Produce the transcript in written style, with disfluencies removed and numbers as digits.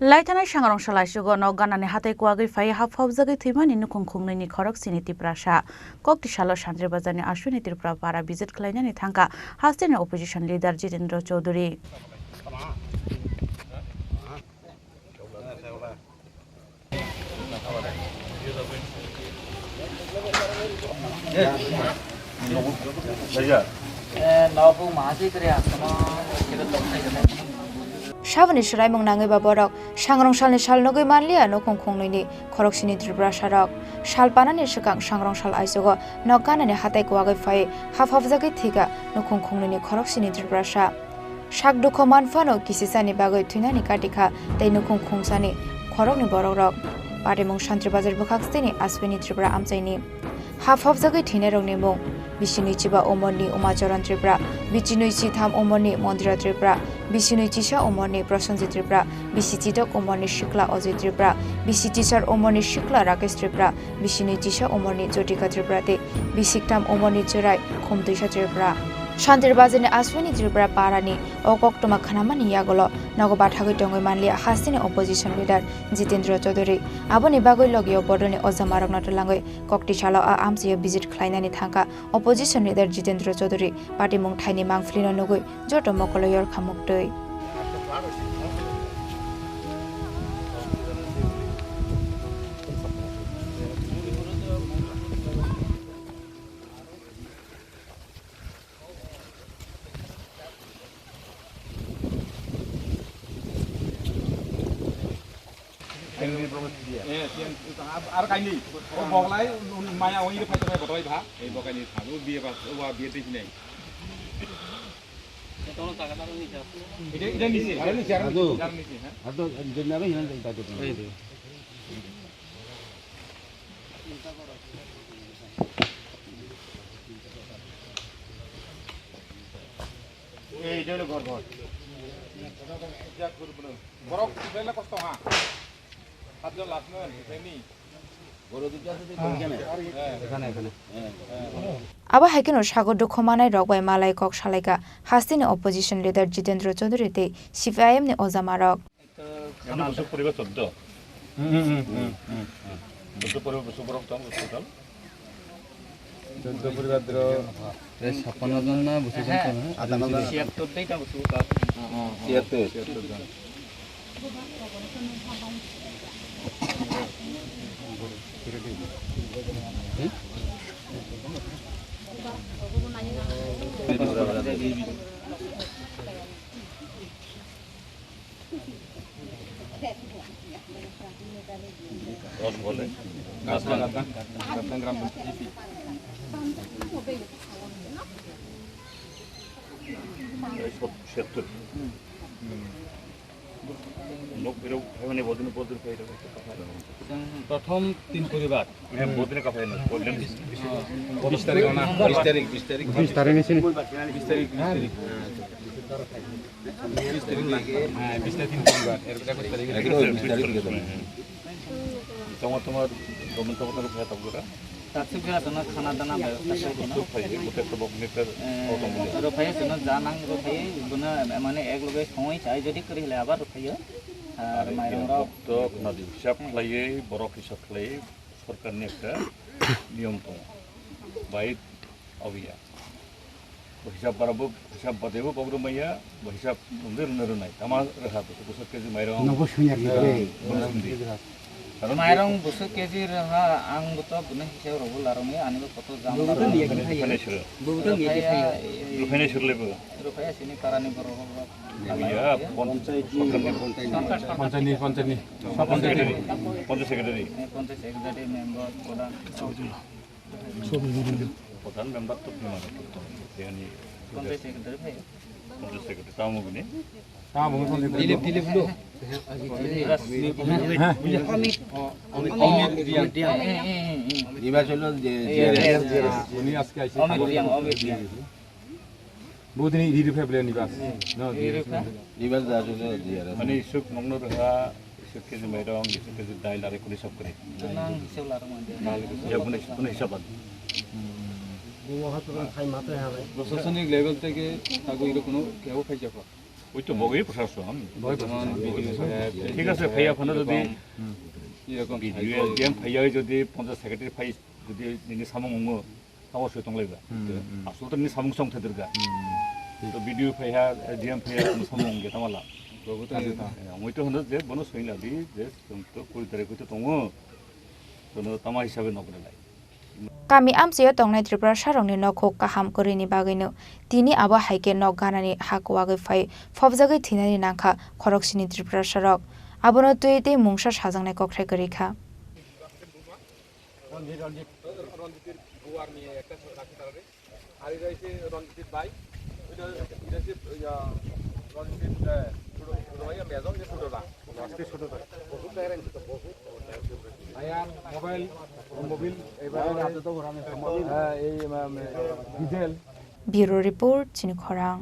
Laitana Shangrong Shalashugo no Ganani Hate Kwagi Fai have Phobjagwi Thimani Nukhung Khungnwi Khoroksni Tripura Kokti Shalo Shandri Bazani Ashwini Tripura para visit Klainani thangkha Hastini opposition leader Jitendra Chowdhury. Shavani Shrai Mongnangi Baborok, Shangrong Shal Shal Nogui Manlia, Nukhung Khungnwi Khoroksni Tripura Sharok, Shalpanani Shakang Shangrong Shal Isogo, Nokanani Hate Kwagi Fai, half of the Gitiga, Nukhung Khungnwi Khoroksni Tripura Sha. Shakdu Koman Fano, Kisisani Bago Tunani Katika, they Nukhung Khungsani, Khorang Borok, Badimong Shantri Bazar Bukakstini, Aswini Tripura Amzaini. Half of the Gitinero Nemo, Bishinichiba Omoni, Umajoran Tripura, Bichinuichi Tham Omoni, Mondra Tripura, Bishinuichisha Omoni, Prosanzi Tripura, Bishitidok Omoni Shikla Ozi Tripura, Bishitisar Omoni Shikla Rakes Tripura, Bishinuichisha Omoni Zotika Tripurate, Bisiktam Omoni Churai, Kumdisha Tripura. Shantir Bazini Aswini Tripura Parani, Okoktoma Khanamani Yagolo, Nagobathago Tongo Manlia, Hastini opposition leader Jitendra Chowdhury, Aboni Bagoi Logio Bodoni Ozamarok Natalangoi, Kokti Shalo Amsi visit Klainani thangkha, opposition leader Jitendra Chowdhury, Party Mong Tiny Mangflino Nogui, Joto Mokolo Yor Khamuktoi. আর কাইনি ও বগলাই মায়া ওই ফাইতে phi বড়াই ভা এই বগানি থাবো বিয়ে pass ওয়া বিয়ে দেই নাই তোলো টাকাটা নিছে এটা নিছে আর নিছে হ্যাঁ আর তো জন্নাবে হিন যাইতা তো এই দে এই দেড় ঘর ঘর যা করব বড় বেলা কষ্ট হ্যাঁ আজকে লাস্ট না any Aba Hakino Shago Dokomana Rogway Malay Kok Shalika, Hastini opposition leader Jitendra Chowdhury, CPIM ni Ozamarok. প্রথম তিন পরিবার বদিনে কাফাই না বললেন 20 তারিখ না 20 তারিখ নিছেন 20 তারিখ লাগে হ্যাঁ 20 তারিখ তিন পরিবার এর কথা 20 তারিখ তোমার গভর্নমেন্ট তোমার কথা তাবগরা তাতে গরা না খানা দানা ব্যবস্থা করব ফাই গোটে তো বকনেটার অটোমেটিক রফাই জন্য জানাং রফাই গুনা মানে এক লগে সময় চাই যদি করি হলে আবার রফাই আর মাইরং তো নদী হিসাব খাইয়ে বরফ হিসাব খাইয়ে সরকারনি একটা নিয়ম তো বাইট অবিয়া হিসাব বাড়াবো হিসাব বাদেবো প্রোগ্রাম মাইয়া হিসাব সুন্দর নাই আমার রেখা তো 200 কেজি মাইরং কারণ মাইরং 200 কেজি রেখা আং তো বনে হিসাব রবল আর আমি আনিব কত জাম রুফেনেশ্বর লেবো রুফায়া সিনি কারানি বড় ইয়া 50 সেক্রেটারি মেম্বার প্রধান মেম্বার তো yani 50 সেক্রেটারি ভাই 50 সেক্রেটারি তামুগুনি দিলীপ লো নির্বাচন যে উনি আজকে আইছে বহুদিন রিরি ফেব্রুয়ারি নিবাস নিবাস মানে সুখ মগ্ন রহা সুখ কেজি মাইরং সুখ কেজি ডাইল আর কোন হিসাব করে কোন হিসাব প্রশাসনিক লেভেল থেকে তাকে কোনো কেউ খাই যাবা ওই তো মগেই প্রশাসন ঠিক আছে ভাইয়া ফোনে যদি এরকম ভিডিও গেম ভাইয়া যদি 50 সেকেন্ডের ফাই যদি নিনি সামং অঙ্গ অবশ্যই তংলাইবা আসলে তো নিনি সামং সং থাকদরগা তো ভিডিও ভাইয়া গেম ভাইয়া সামং অঙ্গে তামালা ওই তো হলো যে বনো সইলাবি যে তো 20 তারিখ তো দङ তো তামা হিসাবে নকরেলাই Kami amsiyo tongnai Tripura sarongni nokhok kaham korini bagino tini abo haike nok ganani hakwagi phai phobjagwi thinani nangkha Khoroksni Tripura sarok abono tuite mungsa sajangnai kokthai gorikha Bureau report Chini Khorang